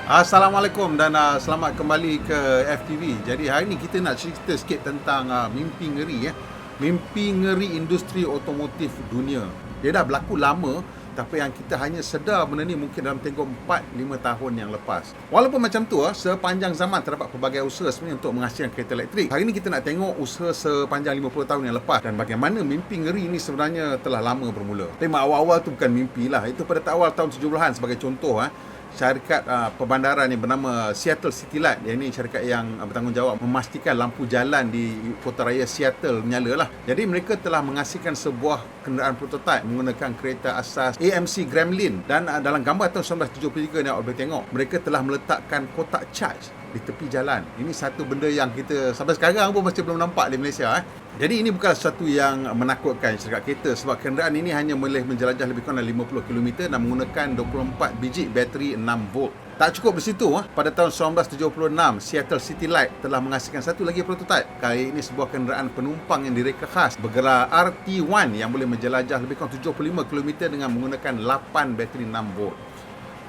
Assalamualaikum dan selamat kembali ke FTV. Jadi hari ni kita nak cerita sikit tentang mimpi ngeri Mimpi ngeri industri otomotif dunia. Dia dah berlaku lama, tapi yang kita hanya sedar benda ni mungkin dalam tempoh 4-5 tahun yang lepas. Walaupun macam tu, sepanjang zaman terdapat pelbagai usaha sebenarnya untuk menghasilkan kereta elektrik. Hari ni kita nak tengok usaha sepanjang 50 tahun yang lepas dan bagaimana mimpi ngeri ni sebenarnya telah lama bermula. Tema awal-awal tu bukan mimpi lah. Itu pada awal tahun 70-an sebagai contoh. Syarikat perbandaran yang bernama Seattle City Light, yang ini syarikat yang bertanggungjawab memastikan lampu jalan di kota raya Seattle menyala lah. Jadi mereka telah menghasilkan sebuah kenderaan prototipe menggunakan kereta asas AMC Gremlin, dan dalam gambar tahun 1973 ni awak boleh tengok mereka telah meletakkan kotak charge di tepi jalan. Ini satu benda yang kita sampai sekarang pun masih belum nampak di Malaysia. Jadi ini bukan sesuatu yang menakutkan syarikat kereta, sebab kenderaan ini hanya boleh menjelajah lebih kurang 50 km dan menggunakan 24 biji bateri 6 volt. Tak cukup di situ, pada tahun 1976, Seattle City Light telah menghasilkan satu lagi prototipe. Kali ini sebuah kenderaan penumpang yang direka khas bergerak RT1 yang boleh menjelajah lebih kurang 75 km dengan menggunakan 8 bateri 6 volt.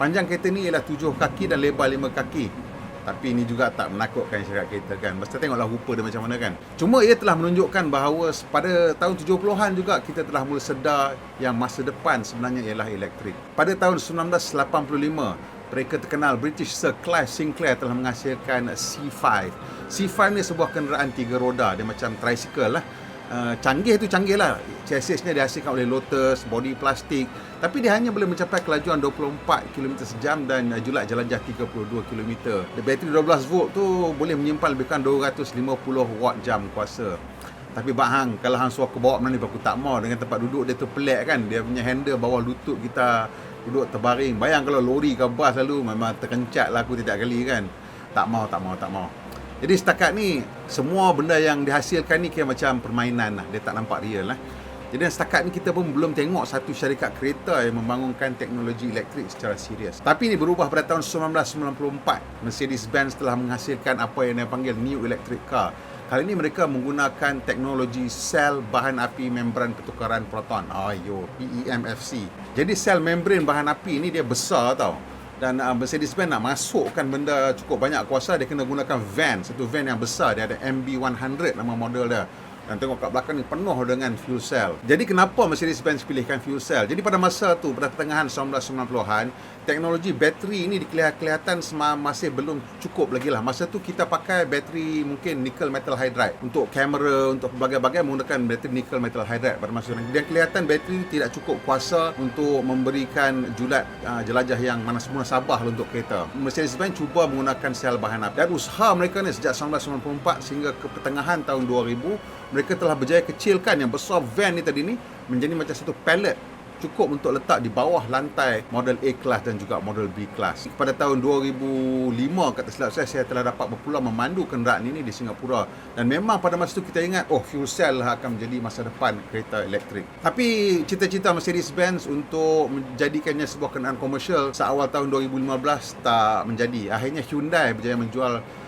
Panjang kereta ni ialah 7 kaki dan lebar 5 kaki. Tapi ini juga tak menakutkan syarikat kereta kan. Mesti tengoklah rupa dia macam mana kan. Cuma ia telah menunjukkan bahawa pada tahun 70-an juga kita telah mula sedar yang masa depan sebenarnya ialah elektrik. Pada tahun 1985, mereka terkenal British Sir Clive Sinclair telah menghasilkan C5. C5 ni sebuah kenderaan 3 roda. Dia macam tricycle lah. Canggih tu canggih lah. Chassisnya dihasilkan oleh Lotus, body plastik, tapi dia hanya boleh mencapai kelajuan 24 km sejam dan julat jelajah 32 km. Bateri 12 volt tu boleh menyimpan lebih kurang 250 watt jam kuasa. Tapi hang, kalau hang suruh ke bawah mana ni, aku tak mau. Dengan tempat duduk dia tu pelik kan. Dia punya handle bawah lutut kita duduk terbaring. Bayang kalau lori ke bas lalu, memang terkencat lah aku tiap kali kan. Tak mau. Jadi setakat ni semua benda yang dihasilkan ni kira macam permainan lah. Dia tak nampak real lah. Jadi setakat ni kita pun belum tengok satu syarikat kereta yang membangunkan teknologi elektrik secara serius. Tapi ini berubah pada tahun 1994. Mercedes-Benz telah menghasilkan apa yang dipanggil New Electric Car. Kali ini mereka menggunakan teknologi sel bahan api membran pertukaran proton. PEMFC. Jadi sel membran bahan api ni dia besar tau. Dan Mercedes-Benz nak masukkan benda cukup banyak kuasa, dia kena gunakan van. Satu van yang besar, dia ada MB100 nama model dia. Dan tengok kat belakang ni penuh dengan fuel cell. Jadi kenapa Mercedes-Benz pilihkan fuel cell? Jadi pada masa tu, pada pertengahan 1990-an, teknologi bateri ini kelihatan masih belum cukup lagi lah. Masa tu kita pakai bateri mungkin nickel metal hydride. Untuk kamera, untuk berbagai-bagai menggunakan bateri nickel metal hydride pada masa tu. Dan kelihatan bateri tidak cukup kuasa untuk memberikan julat jelajah yang mana semua sabah untuk kereta. Mercedes-Benz cuba menggunakan sel bahan api. Dan usaha mereka ni sejak 1994 sehingga ke pertengahan tahun 2000, mereka telah berjaya kecilkan yang besar van ni tadi ni menjadi macam satu pallet, cukup untuk letak di bawah lantai model A class dan juga model B class. Pada tahun 2005 kata silap saya telah dapat berpeluang memandu kenderaan ini di Singapura, dan memang pada masa itu kita ingat fuel cell lah akan menjadi masa depan kereta elektrik. Tapi cita-cita Mercedes-Benz untuk menjadikannya sebuah kenderaan komersial seawal tahun 2015 tak menjadi. Akhirnya Hyundai berjaya menjual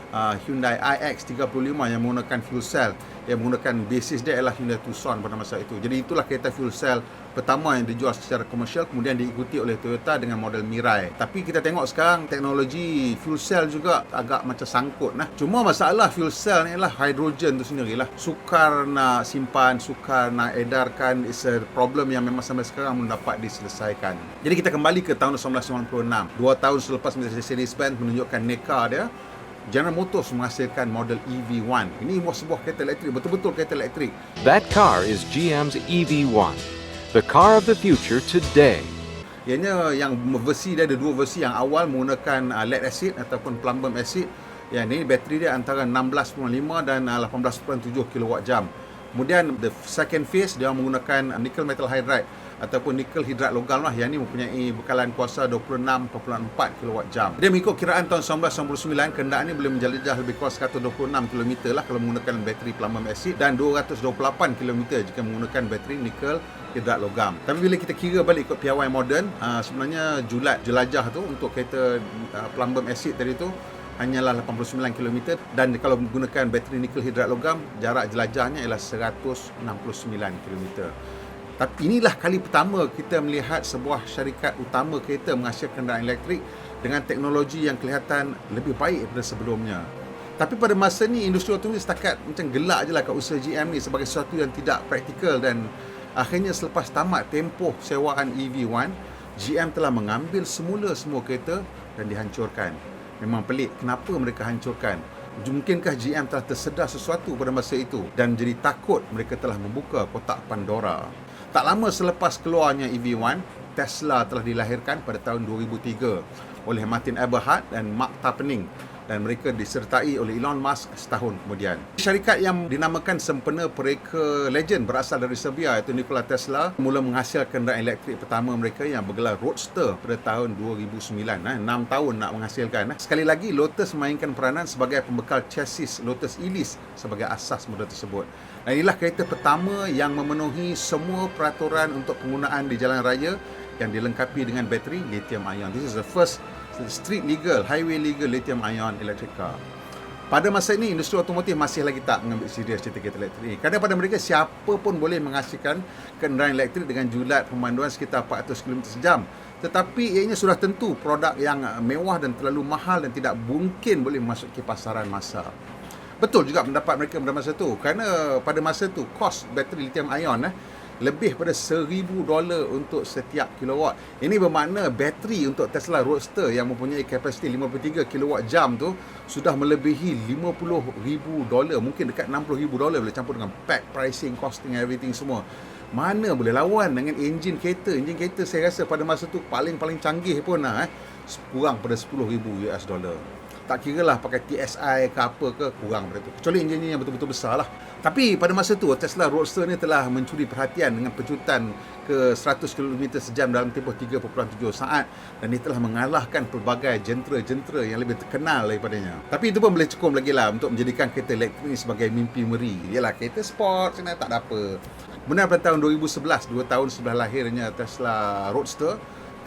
Hyundai iX35 yang menggunakan fuel cell, yang menggunakan basis dia ialah Hyundai Tucson pada masa itu. Jadi itulah kereta fuel cell pertama yang dijual secara komersial, kemudian diikuti oleh Toyota dengan model Mirai. Tapi kita tengok sekarang teknologi fuel cell juga agak macam sangkut nah. Cuma masalah fuel cell ni ialah hidrogen tu sendirilah. Sukar nak simpan, sukar nak edarkan, is a problem yang memang sampai sekarang belum dapat diselesaikan. Jadi kita kembali ke tahun 1996. 2 tahun selepas Mercedes-Benz menunjukkan NECA dia, General Motors menghasilkan model EV1. Ini sebuah kereta elektrik, betul-betul kereta elektrik. That car is GM's EV1, the car of the future today. Ianya yang versi dia ada 2 versi. Yang awal menggunakan lead acid ataupun plumbum acid. Yang ini bateri dia antara 16.5 dan 18.7 kWh. Kemudian the second phase dia menggunakan nickel metal hydride ataupun nikel hidrat logam lah, yang ni mempunyai bekalan kuasa 26.4 kWh. Dia mengikut kiraan tahun 1999, kenderaan ni boleh menjelajah lebih kurang 126 km lah kalau menggunakan bateri plumbum acid dan 228 km jika menggunakan bateri nikel hidrat logam. Tapi bila kita kira balik ikut piawai moden, sebenarnya julat jelajah tu untuk kereta plumbum acid tadi tu hanyalah 89 km, dan kalau menggunakan bateri nikel hidrat logam, jarak jelajahnya ialah 169 km. Tapi inilah kali pertama kita melihat sebuah syarikat utama kereta menghasilkan kenderaan elektrik dengan teknologi yang kelihatan lebih baik daripada sebelumnya. Tapi pada masa ni industri otomotif setakat macam gelak je lah kat usaha GM ni sebagai sesuatu yang tidak praktikal, dan akhirnya selepas tamat tempoh sewaan EV1, GM telah mengambil semula semua kereta dan dihancurkan. Memang pelik kenapa mereka hancurkan. Mungkinkah GM telah tersedar sesuatu pada masa itu dan jadi takut mereka telah membuka kotak Pandora. Tak lama selepas keluarnya EV1, Tesla telah dilahirkan pada tahun 2003 oleh Martin Eberhard dan Mark Tarpenning, dan mereka disertai oleh Elon Musk setahun kemudian. Syarikat yang dinamakan sempena pereka legend berasal dari Serbia iaitu Nikola Tesla mula menghasilkan kenderaan elektrik pertama mereka yang bergelar Roadster pada tahun 2009. 6 tahun nak menghasilkan. Sekali lagi, Lotus memainkan peranan sebagai pembekal chassis Lotus Elise sebagai asas model tersebut. Dan inilah kereta pertama yang memenuhi semua peraturan untuk penggunaan di jalan raya yang dilengkapi dengan bateri lithium ion. This is the first street legal, highway legal lithium ion electric car. Pada masa ini, industri otomotif masih lagi tak mengambil serius cerita kereta elektrik. Kerana pada mereka, siapa pun boleh menghasilkan kenderaan elektrik dengan julat pemanduan sekitar 400 km sejam. Tetapi ianya sudah tentu produk yang mewah dan terlalu mahal dan tidak mungkin boleh memasuki pasaran massa. Betul juga pendapat mereka pada masa itu, kerana pada masa itu kos bateri lithium ion lebih pada $1,000 untuk setiap kilowatt. Ini bermakna bateri untuk Tesla Roadster yang mempunyai kapasiti 53 kilowatt jam tu sudah melebihi $50,000, mungkin dekat $60,000 boleh campur dengan pack pricing, costing, everything semua. Mana boleh lawan dengan enjin kereta. Enjin kereta saya rasa pada masa tu paling canggih pun kurang pada $10,000. Tak kira lah pakai TSI ke apa ke, kurang pada tu. Kecuali enjinnya yang betul-betul besar lah. Tapi pada masa tu, Tesla Roadster ni telah mencuri perhatian dengan pecutan ke 100 km sejam dalam tempoh 3.7 saat. Dan dia telah mengalahkan pelbagai jentera-jentera yang lebih terkenal daripadanya. Tapi itu pun boleh cukup lagi lah untuk menjadikan kereta elektrik ni sebagai mimpi meri. Yalah, kereta sport sebenarnya tak ada apa. Benar pada tahun 2011, 2 tahun sebelah lahirnya Tesla Roadster,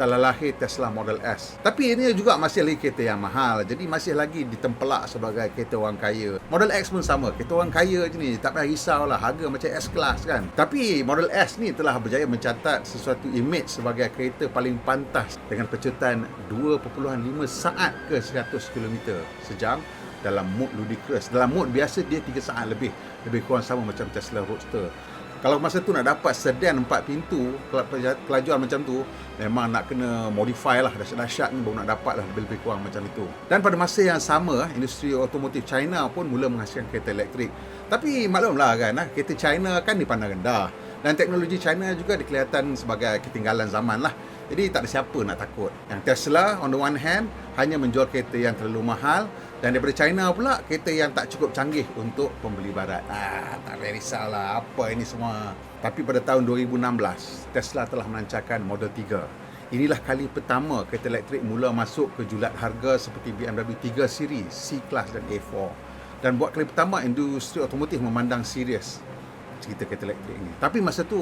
telah lahir Tesla Model S. Tapi ini juga masih lagi kereta yang mahal. Jadi masih lagi ditempelak sebagai kereta orang kaya. Model X pun sama. Kereta orang kaya je ni. Tak payah risau lah. Harga macam S-Class kan. Tapi Model S ni telah berjaya mencatat sesuatu image sebagai kereta paling pantas dengan pecutan 2.5 saat ke 100 km sejam dalam mode ludicrous. Dalam mode biasa dia 3 saat lebih. Lebih kurang sama macam Tesla Roadster. Kalau masa tu nak dapat sedan 4 pintu kelajuan macam tu, memang nak kena modify lah, dahsyat-dahsyat ni baru nak dapat lah lebih kurang macam itu. Dan pada masa yang sama, industri otomotif China pun mula menghasilkan kereta elektrik. Tapi maklumlah kan, kereta China kan dipandang rendah. Dan teknologi China juga dikelihatan sebagai ketinggalan zaman lah. Jadi tak ada siapa nak takut. Yang Tesla on the one hand hanya menjual kereta yang terlalu mahal, dan daripada China pula kereta yang tak cukup canggih untuk pembeli barat. Tak payah risau lah apa ini semua. Tapi pada tahun 2016, Tesla telah melancarkan Model 3. Inilah kali pertama kereta elektrik mula masuk ke julat harga seperti BMW 3 Series, C-Class dan A4. Dan buat kali pertama industri otomotif memandang serius cerita kereta elektrik ini. Tapi masa tu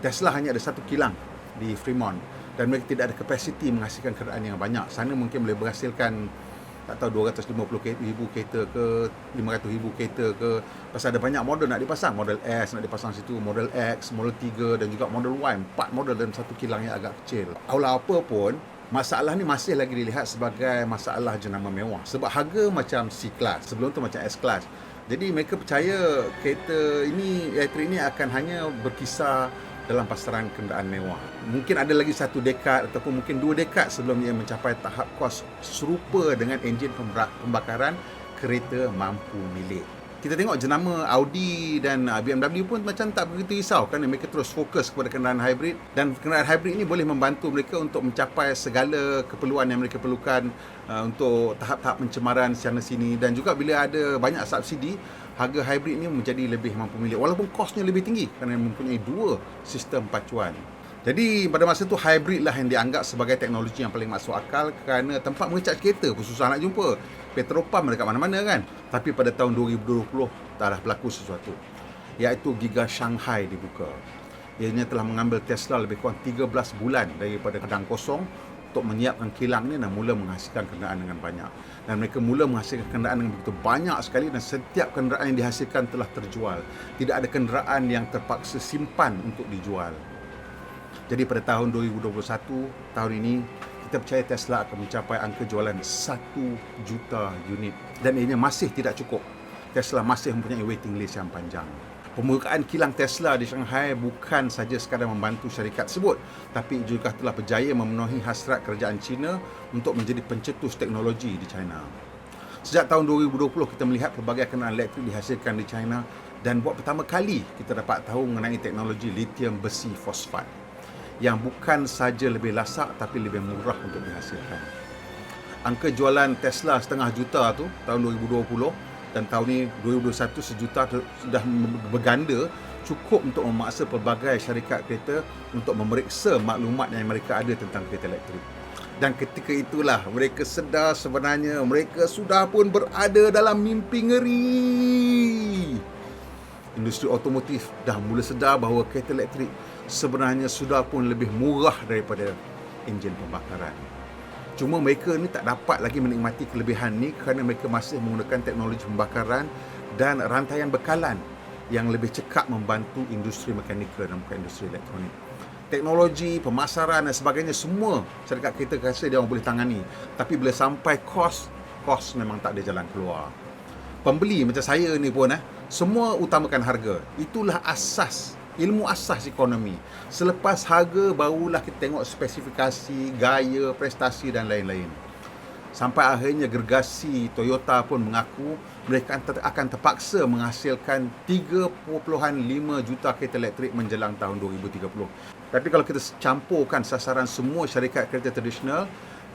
Tesla hanya ada satu kilang di Fremont dan mereka tidak ada kapasiti menghasilkan kenderaan yang banyak. Sana mungkin boleh berhasilkan tak tahu 250,000 kereta ke 500,000 kereta ke, pasal ada banyak model nak dipasang. Model S nak dipasang situ, Model X, Model 3 dan juga Model Y. 4 model dalam satu kilang yang agak kecil. Walau apa pun, masalah ni masih lagi dilihat sebagai masalah jenama mewah sebab harga macam C-Class, sebelum tu macam S-Class. Jadi mereka percaya kereta ini, elektrik ini akan hanya berkisar dalam pasaran kenderaan mewah. Mungkin ada lagi 1 dekad ataupun mungkin 2 dekad sebelum ia mencapai tahap kos serupa dengan enjin pembakaran kereta mampu milik. Kita tengok jenama Audi dan BMW pun macam tak begitu risau kerana mereka terus fokus kepada kenderaan hybrid, dan kenderaan hybrid ini boleh membantu mereka untuk mencapai segala keperluan yang mereka perlukan untuk tahap-tahap pencemaran sana sini, dan juga bila ada banyak subsidi, harga hybrid ini menjadi lebih mampu milik walaupun kosnya lebih tinggi kerana mempunyai 2 sistem pacuan. Jadi pada masa tu hybrid lah yang dianggap sebagai teknologi yang paling masuk akal kerana tempat mengecas kereta pun susah nak jumpa. Petrol pump dekat mana-mana kan. Tapi pada tahun 2020 telah berlaku sesuatu, iaitu Giga Shanghai dibuka. Ianya telah mengambil Tesla lebih kurang 13 bulan daripada kadang kosong untuk menyiapkan kilang ni dan mula menghasilkan kenderaan dengan banyak. Dan mereka mula menghasilkan kenderaan dengan begitu banyak sekali, dan setiap kenderaan yang dihasilkan telah terjual. Tidak ada kenderaan yang terpaksa simpan untuk dijual. Jadi pada tahun 2021, tahun ini, kita percaya Tesla akan mencapai angka jualan 1 juta unit. Dan ini masih tidak cukup. Tesla masih mempunyai waiting list yang panjang. Pembukaan kilang Tesla di Shanghai bukan saja sekadar membantu syarikat tersebut, tapi juga telah berjaya memenuhi hasrat kerajaan China untuk menjadi pencetus teknologi di China. Sejak tahun 2020, kita melihat pelbagai kenderaan elektrik dihasilkan di China dan buat pertama kali kita dapat tahu mengenai teknologi lithium besi fosfat yang bukan saja lebih lasak tapi lebih murah untuk dihasilkan. Angka jualan Tesla 0,5 juta tu tahun 2020 dan tahun ni 2021 sejuta sudah berganda, cukup untuk memaksa pelbagai syarikat kereta untuk memeriksa maklumat yang mereka ada tentang kereta elektrik. Dan ketika itulah mereka sedar sebenarnya mereka sudah pun berada dalam mimpi ngeri. Industri otomotif dah mula sedar bahawa kereta elektrik sebenarnya sudah pun lebih murah daripada enjin pembakaran. Cuma mereka ni tak dapat lagi menikmati kelebihan ni kerana mereka masih menggunakan teknologi pembakaran dan rantaian bekalan yang lebih cekap membantu industri mekanikal dan bukan industri elektronik. Teknologi, pemasaran dan sebagainya semua syarikat kereta rasa dia orang boleh tangani. Tapi bila sampai kos memang tak ada jalan keluar. Pembeli macam saya ni pun semua utamakan harga. Itulah asas, ilmu asas ekonomi. Selepas harga barulah kita tengok spesifikasi, gaya, prestasi dan lain-lain. Sampai akhirnya gergasi Toyota pun mengaku mereka akan terpaksa menghasilkan 3.5 juta kereta elektrik menjelang tahun 2030. Tapi kalau kita campurkan sasaran semua syarikat kereta tradisional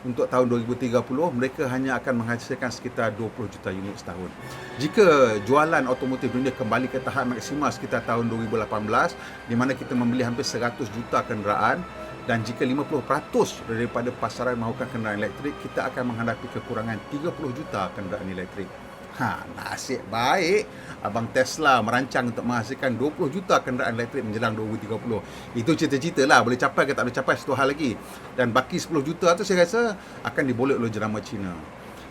untuk tahun 2030, mereka hanya akan menghasilkan sekitar 20 juta unit setahun. Jika jualan otomotif dunia kembali ke tahap maksimal sekitar tahun 2018, di mana kita membeli hampir 100 juta kenderaan, dan jika 50% daripada pasaran mahukan kenderaan elektrik, kita akan menghadapi kekurangan 30 juta kenderaan elektrik. Nasib baik abang Tesla merancang untuk menghasilkan 20 juta kenderaan elektrik menjelang 2030. Itu cita-cita lah, boleh capai ke tak boleh capai satu hal lagi. Dan baki 10 juta tu saya rasa akan diboleh oleh jenama Cina.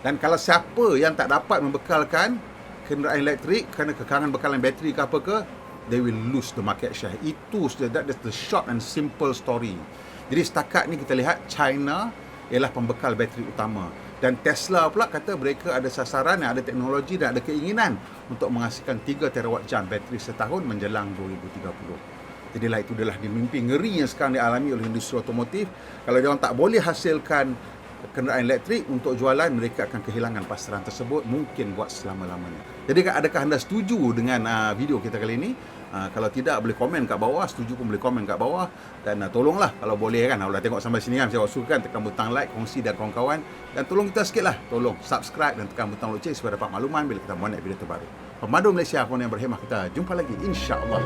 Dan kalau siapa yang tak dapat membekalkan kenderaan elektrik kerana kekurangan bekalan bateri ke apa ke, they will lose the market share. That's the short and simple story. Jadi setakat ni kita lihat China ialah pembekal bateri utama. Dan Tesla pula kata mereka ada sasaran, ada teknologi dan ada keinginan untuk menghasilkan 3 terawatt jam bateri setahun menjelang 2030. Jadilah itu adalah di mimpi ngeri yang sekarang dialami oleh industri otomotif. Kalau dia orang tak boleh hasilkan kenderaan elektrik untuk jualan, mereka akan kehilangan pasaran tersebut mungkin buat selama-lamanya. Jadi adakah anda setuju dengan video kita kali ini? Kalau tidak, boleh komen kat bawah. Setuju pun boleh komen kat bawah. Dan tolonglah kalau boleh kan, kalau dah tengok sampai sini kan, saya suka kan, tekan butang like, kongsi dan kawan-kawan. Dan tolong kita sikit lah, tolong subscribe dan tekan butang loceng supaya dapat makluman bila kita buat video terbaru. Pemandu Malaysia, Puan yang berhemah, kita jumpa lagi insya-Allah.